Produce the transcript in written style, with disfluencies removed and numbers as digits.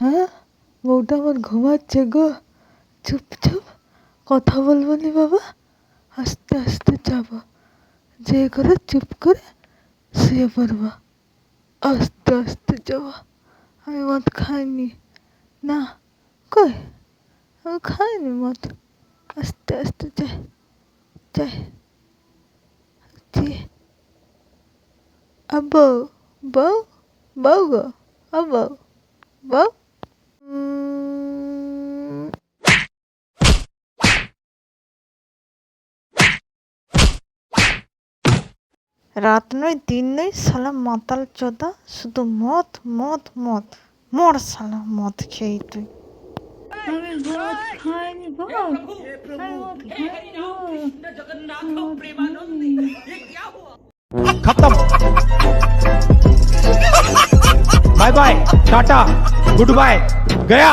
হ্যাঁ, বউটা আমার ঘুমাচ্ছে গো। চুপ চুপ, কথা বলবো নি বাবা, আস্তে আস্তে যাবো, যে করে চুপ করে শুয়ে পড়বো, আস্তে আস্তে যাবো। আমি মদ খাইনি, না, কই, আমি খাইনি মদ। আস্তে আস্তে যাই যাই জি। আব্বু, বউ, বউ গো, ও বউ, বউ। রাত নয় দিন নয়, শালা মাতাল চোদা, শুধু মদ মদ মদ। মর শালা মদ খেয়ে তুই। আমি মদ খাইনি গো, আমি মদ খাইনি গো, আমি মদ খাইনি। खत्म। Bye bye, tata, goodbye, गया।